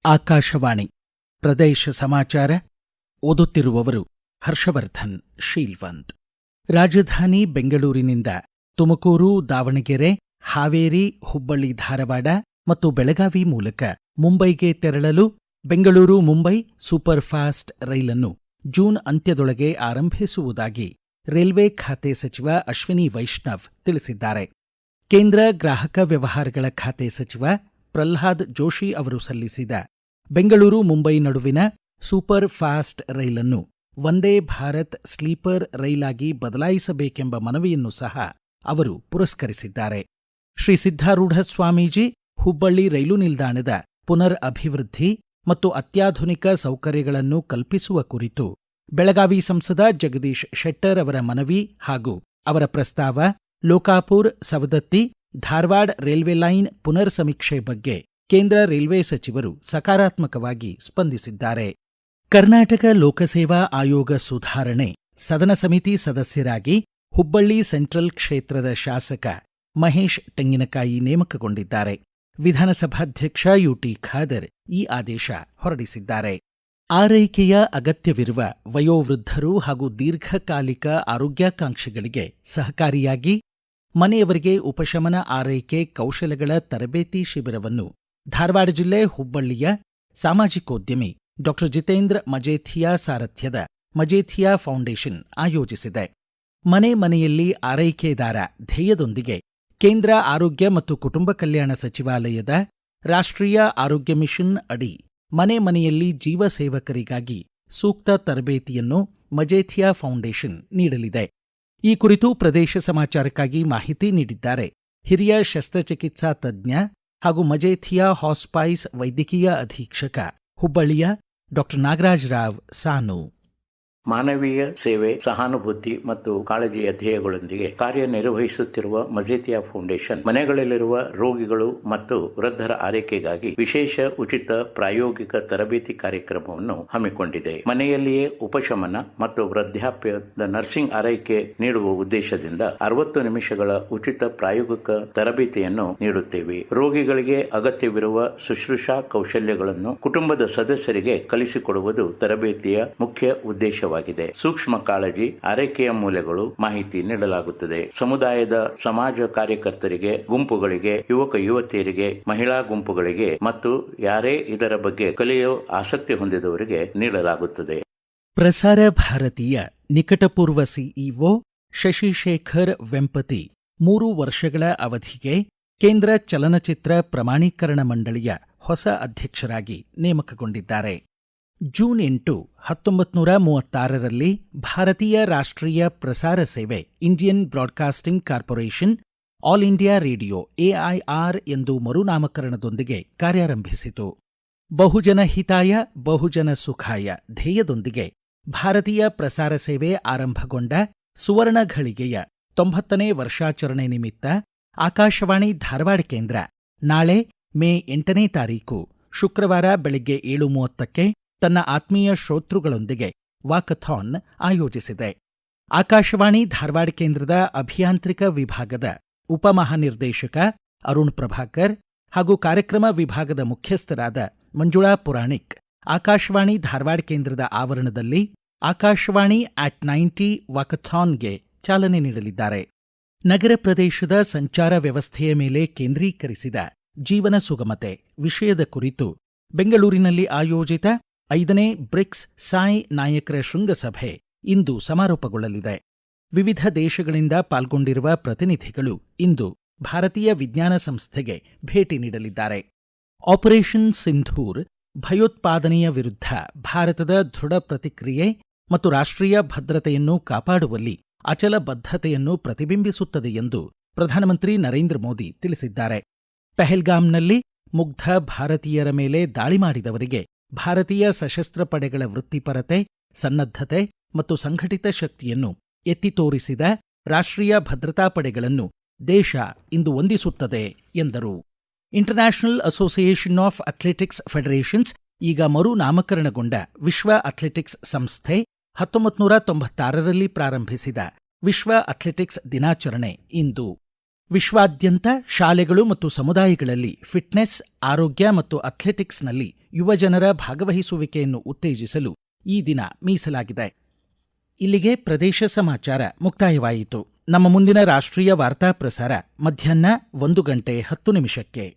ಆಕಾಶವಾಣಿ ಪ್ರದೇಶ ಸಮಾಚಾರ ಓದುತ್ತಿರುವವರು ಹರ್ಷವರ್ಧನ್ ಶೀಲ್ವಂತ್. ರಾಜಧಾನಿ ಬೆಂಗಳೂರಿನಿಂದ ತುಮಕೂರು, ದಾವಣಗೆರೆ, ಹಾವೇರಿ, ಹುಬ್ಬಳ್ಳಿ, ಧಾರವಾಡ ಮತ್ತು ಬೆಳಗಾವಿ ಮೂಲಕ ಮುಂಬೈಗೆ ತೆರಳಲು ಬೆಂಗಳೂರು ಮುಂಬೈ ಸೂಪರ್ ಫಾಸ್ಟ್ ರೈಲನ್ನು ಜೂನ್ ಅಂತ್ಯದೊಳಗೆ ಆರಂಭಿಸುವುದಾಗಿ ರೈಲ್ವೆ ಖಾತೆ ಸಚಿವ ಅಶ್ವಿನಿ ವೈಷ್ಣವ್ ತಿಳಿಸಿದ್ದಾರೆ. ಕೇಂದ್ರ ಗ್ರಾಹಕ ವ್ಯವಹಾರಗಳ ಖಾತೆ ಸಚಿವ ಪ್ರಹ್ಲಾದ್ ಜೋಶಿ ಅವರು ಸಲ್ಲಿಸಿದ ಬೆಂಗಳೂರು ಮುಂಬೈ ನಡುವಿನ ಸೂಪರ್ ಫಾಸ್ಟ್ ರೈಲನ್ನು ವಂದೇ ಭಾರತ್ ಸ್ಲೀಪರ್ ರೈಲಾಗಿ ಬದಲಾಯಿಸಬೇಕೆಂಬ ಮನವಿಯನ್ನು ಸಹ ಅವರು ಪುರಸ್ಕರಿಸಿದ್ದಾರೆ. ಶ್ರೀ ಸಿದ್ಧಾರೂಢ ಸ್ವಾಮೀಜಿ ಹುಬ್ಬಳ್ಳಿ ರೈಲು ನಿಲ್ದಾಣದ ಪುನರ್ ಅಭಿವೃದ್ಧಿ ಮತ್ತು ಅತ್ಯಾಧುನಿಕ ಸೌಕರ್ಯಗಳನ್ನು ಕಲ್ಪಿಸುವ ಕುರಿತು ಬೆಳಗಾವಿ ಸಂಸದ ಜಗದೀಶ್ ಶೆಟ್ಟರ್ ಅವರ ಮನವಿ ಹಾಗೂ ಅವರ ಪ್ರಸ್ತಾವ, ಲೋಕಾಪುರ್, ಸವದತ್ತಿ, ಧಾರವಾಡ ರೈಲ್ವೆ ಲೈನ್ ಪುನರ್ ಸಮೀಕ್ಷೆ ಬಗ್ಗೆ ಕೇಂದ್ರ ರೈಲ್ವೆ ಸಚಿವರು ಸಕಾರಾತ್ಮಕವಾಗಿ ಸ್ಪಂದಿಸಿದ್ದಾರೆ. ಕರ್ನಾಟಕ ಲೋಕಸೇವಾ ಆಯೋಗ ಸುಧಾರಣೆ ಸದನ ಸಮಿತಿ ಸದಸ್ಯರಾಗಿ ಹುಬ್ಬಳ್ಳಿ ಸೆಂಟ್ರಲ್ ಕ್ಷೇತ್ರದ ಶಾಸಕ ಮಹೇಶ್ ತೆಂಗಿನಕಾಯಿ ನೇಮಕಗೊಂಡಿದ್ದಾರೆ. ವಿಧಾನಸಭಾಧ್ಯಕ್ಷ ಯುಟಿ ಖಾದರ್ ಈ ಆದೇಶ ಹೊರಡಿಸಿದ್ದಾರೆ. ಆರೈಕೆಯ ಅಗತ್ಯವಿರುವ ವಯೋವೃದ್ಧರು ಹಾಗೂ ದೀರ್ಘಕಾಲಿಕ ಆರೋಗ್ಯಾಕಾಂಕ್ಷಿಗಳಿಗೆ ಸಹಕಾರಿಯಾಗಿ ಮನೆಯವರಿಗೆ ಉಪಶಮನ ಆರೈಕೆ ಕೌಶಲಗಳ ತರಬೇತಿ ಶಿಬಿರವನ್ನು ಧಾರವಾಡ ಜಿಲ್ಲೆ ಹುಬ್ಬಳ್ಳಿಯ ಸಾಮಾಜಿಕೋದ್ಯಮಿ ಡಾ ಜಿತೇಂದ್ರ ಮಜೇಥಿಯಾ ಸಾರಥ್ಯದ ಮಜೇಥಿಯಾ ಫೌಂಡೇಶನ್ ಆಯೋಜಿಸಿದೆ. ಮನೆ ಮನೆಯಲ್ಲಿ ಆರೈಕೆದಾರ ಧ್ಯೇಯದೊಂದಿಗೆ ಕೇಂದ್ರ ಆರೋಗ್ಯ ಮತ್ತು ಕುಟುಂಬ ಕಲ್ಯಾಣ ಸಚಿವಾಲಯದ ರಾಷ್ಟ್ರೀಯ ಆರೋಗ್ಯ ಮಿಷನ್ ಅಡಿ ಮನೆ ಮನೆಯಲ್ಲಿ ಜೀವ ಸೇವಕರಿಗಾಗಿ ಸೂಕ್ತ ತರಬೇತಿಯನ್ನು ಮಜೇಥಿಯಾ ಫೌಂಡೇಶನ್ ನೀಡಲಿದೆ. ಈ ಕುರಿತು ಪ್ರದೇಶ ಸಮಾಚಾರಕ್ಕಾಗಿ ಮಾಹಿತಿ ನೀಡಿದ್ದಾರೆ ಹಿರಿಯ ಶಸ್ತ್ರಚಿಕಿತ್ಸಾ ತಜ್ಞ ಹಾಗೂ ಮಜೇಥಿಯಾ ಹಾಸ್ಪೈಸ್ ವೈದ್ಯಕೀಯ ಅಧೀಕ್ಷಕ ಹುಬ್ಬಳ್ಳಿಯ ಡಾ ನಾಗರಾಜ್ ರಾವ್ ಸಾನು. ಮಾನವೀಯ ಸೇವೆ, ಸಹಾನುಭೂತಿ ಮತ್ತು ಕಾಳಜಿಯ ಧ್ಯೇಯಗಳೊಂದಿಗೆ ಕಾರ್ಯನಿರ್ವಹಿಸುತ್ತಿರುವ ಮಜೇಥಿಯಾ ಫೌಂಡೇಶನ್ ಮನೆಗಳಲ್ಲಿರುವ ರೋಗಿಗಳು ಮತ್ತು ವೃದ್ಧರ ಆರೈಕೆಗಾಗಿ ವಿಶೇಷ ಉಚಿತ ಪ್ರಾಯೋಗಿಕ ತರಬೇತಿ ಕಾರ್ಯಕ್ರಮವನ್ನು ಹಮ್ಮಿಕೊಂಡಿದೆ. ಮನೆಯಲ್ಲಿಯೇ ಉಪಶಮನ ಮತ್ತು ವೃದ್ಧಾಪ್ಯದ ನರ್ಸಿಂಗ್ ಆರೈಕೆ ನೀಡುವ ಉದ್ದೇಶದಿಂದ 60 ನಿಮಿಷಗಳ ಉಚಿತ ಪ್ರಾಯೋಗಿಕ ತರಬೇತಿಯನ್ನು ನೀಡುತ್ತೇವೆ. ರೋಗಿಗಳಿಗೆ ಅಗತ್ಯವಿರುವ ಶುಶ್ರೂಷಾ ಕೌಶಲ್ಯಗಳನ್ನು ಕುಟುಂಬದ ಸದಸ್ಯರಿಗೆ ಕಲಿಸಿಕೊಡುವುದು ತರಬೇತಿಯ ಮುಖ್ಯ ಉದ್ದೇಶವಾಗಿದೆ. ಸೂಕ್ಷ್ಮ ಕಾಳಜಿ, ಆರೈಕೆಯ ಮೂಲಗಳು ಮಾಹಿತಿ ನೀಡಲಾಗುತ್ತದೆ. ಸಮುದಾಯದ ಸಮಾಜ ಕಾರ್ಯಕರ್ತರಿಗೆ, ಗುಂಪುಗಳಿಗೆ, ಯುವಕ ಯುವತಿಯರಿಗೆ, ಮಹಿಳಾ ಗುಂಪುಗಳಿಗೆ ಮತ್ತು ಯಾರೇ ಇದರ ಬಗ್ಗೆ ಕಲಿಯೋ ಆಸಕ್ತಿ ಹೊಂದಿದವರಿಗೆ ನೀಡಲಾಗುತ್ತದೆ. ಪ್ರಸಾರ ಭಾರತೀಯ ನಿಕಟಪೂರ್ವ ಸಿಇಒ ಶಶಿಶೇಖರ್ ವೆಂಪತಿ 3 ವರ್ಷಗಳ ಅವಧಿಗೆ ಕೇಂದ್ರ ಚಲನಚಿತ್ರ ಪ್ರಮಾಣೀಕರಣ ಮಂಡಳಿಯ ಹೊಸ ಅಧ್ಯಕ್ಷರಾಗಿ ನೇಮಕಗೊಂಡಿದ್ದಾರೆ. ಜೂನ್ 8, 1936ರಲ್ಲಿ ಭಾರತೀಯ ರಾಷ್ಟ್ರೀಯ ಪ್ರಸಾರ ಸೇವೆ Indian broadcasting corporation all India radio AIR ಎಂದು ಮರುನಾಮಕರಣದೊಂದಿಗೆ ಕಾರ್ಯಾರಂಭಿಸಿತು. ಬಹುಜನ ಹಿತಾಯ ಬಹುಜನ ಸುಖಾಯ ಧ್ಯೇಯದೊಂದಿಗೆ ಭಾರತೀಯ ಪ್ರಸಾರ ಸೇವೆ ಆರಂಭಗೊಂಡ ಸುವರ್ಣ ಘಳಿಗೆಯ 90ನೇ ವರ್ಷಾಚರಣೆ ನಿಮಿತ್ತ ಆಕಾಶವಾಣಿ ಧಾರವಾಡ ಕೇಂದ್ರ ನಾಳೆ ಮೇ 8ನೇ ತಾರೀಕು ಶುಕ್ರವಾರ ಬೆಳಗ್ಗೆ 7:30ಕ್ಕೆ ತನ್ನ ಆತ್ಮೀಯ ಶ್ರೋತೃಗಳೊಂದಿಗೆ ವಾಕಥಾನ್ ಆಯೋಜಿಸಿದೆ. ಆಕಾಶವಾಣಿ ಧಾರವಾಡ ಕೇಂದ್ರದ ಅಭಿಯಾಂತ್ರಿಕ ವಿಭಾಗದ ಉಪಮಹಾನಿರ್ದೇಶಕ ಅರುಣ್ ಪ್ರಭಾಕರ್ ಹಾಗೂ ಕಾರ್ಯಕ್ರಮ ವಿಭಾಗದ ಮುಖ್ಯಸ್ಥರಾದ ಮಂಜುಳಾ ಪುರಾಣಿಕ್ ಆಕಾಶವಾಣಿ ಧಾರವಾಡ ಕೇಂದ್ರದ ಆವರಣದಲ್ಲಿ ಆಕಾಶವಾಣಿ ಅಟ್ 90 ವಾಕಥಾನ್ಗೆ ಚಾಲನೆ ನೀಡಲಿದ್ದಾರೆ. ನಗರ ಪ್ರದೇಶದ ಸಂಚಾರ ವ್ಯವಸ್ಥೆಯ ಮೇಲೆ ಕೇಂದ್ರೀಕರಿಸಿದ ಜೀವನ ಸುಗಮತೆ ವಿಷಯದ ಕುರಿತು ಬೆಂಗಳೂರಿನಲ್ಲಿ ಆಯೋಜಿತ 5ನೇ ಬ್ರಿಕ್ಸ್ ಸಾಯ್ ನಾಯಕರ ಶೃಂಗಸಭೆ ಇಂದು ಸಮಾರೋಪಗೊಳ್ಳಲಿದೆ. ವಿವಿಧ ದೇಶಗಳಿಂದ ಪಾಲ್ಗೊಂಡಿರುವ ಪ್ರತಿನಿಧಿಗಳು ಇಂದು ಭಾರತೀಯ ವಿಜ್ಞಾನ ಸಂಸ್ಥೆಗೆ ಭೇಟಿ ನೀಡಲಿದ್ದಾರೆ. ಆಪರೇಷನ್ ಸಿಂಧೂರ್ ಭಯೋತ್ಪಾದನೆಯ ವಿರುದ್ಧ ಭಾರತದ ದೃಢ ಪ್ರತಿಕ್ರಿಯೆ ಮತ್ತು ರಾಷ್ಟ್ರೀಯ ಭದ್ರತೆಯನ್ನು ಕಾಪಾಡುವಲ್ಲಿ ಅಚಲ ಬದ್ಧತೆಯನ್ನು ಪ್ರತಿಬಿಂಬಿಸುತ್ತದೆ ಎಂದು ಪ್ರಧಾನಮಂತ್ರಿ ನರೇಂದ್ರ ಮೋದಿ ತಿಳಿಸಿದ್ದಾರೆ. ಪೆಹಲ್ಗಾಮ್ನಲ್ಲಿ ಮುಗ್ಧ ಭಾರತೀಯರ ಮೇಲೆ ದಾಳಿ ಮಾಡಿದವರಿಗೆ ಭಾರತೀಯ ಸಶಸ್ತ್ರ ಪಡೆಗಳ ವೃತ್ತಿಪರತೆ, ಸನ್ನದ್ಧತೆ ಮತ್ತು ಸಂಘಟಿತ ಶಕ್ತಿಯನ್ನು ಎತ್ತಿ ತೋರಿಸಿದ ರಾಷ್ಟ್ರೀಯ ಭದ್ರತಾ ಪಡೆಗಳನ್ನು ದೇಶ ಇಂದು ವಂದಿಸುತ್ತದೆ ಎಂದರು. International association of athletics federations ಈಗ ಮರು ನಾಮಕರಣಗೊಂಡ ವಿಶ್ವ ಅಥ್ಲೆಟಿಕ್ಸ್ ಸಂಸ್ಥೆ 1996ರಲ್ಲಿ ಪ್ರಾರಂಭಿಸಿದ ವಿಶ್ವ ಅಥ್ಲೆಟಿಕ್ಸ್ ದಿನಾಚರಣೆ ಇಂದು. ವಿಶ್ವಾದ್ಯಂತ ಶಾಲೆಗಳು ಮತ್ತು ಸಮುದಾಯಗಳಲ್ಲಿ ಫಿಟ್ನೆಸ್, ಆರೋಗ್ಯ ಮತ್ತು ಅಥ್ಲೆಟಿಕ್ಸ್ನಲ್ಲಿ ಯುವಜನರ ಭಾಗವಹಿಸುವಿಕೆಯನ್ನು ಉತ್ತೇಜಿಸಲು ಈ ದಿನ ಮೀಸಲಾಗಿದೆ. ಇಲ್ಲಿಗೆ ಪ್ರದೇಶ ಸಮಾಚಾರ ಮುಕ್ತಾಯವಾಯಿತು. ನಮ್ಮ ಮುಂದಿನ ರಾಷ್ಟ್ರೀಯ ವಾರ್ತಾ ಪ್ರಸಾರ ಮಧ್ಯಾಹ್ನ 1:10 PM.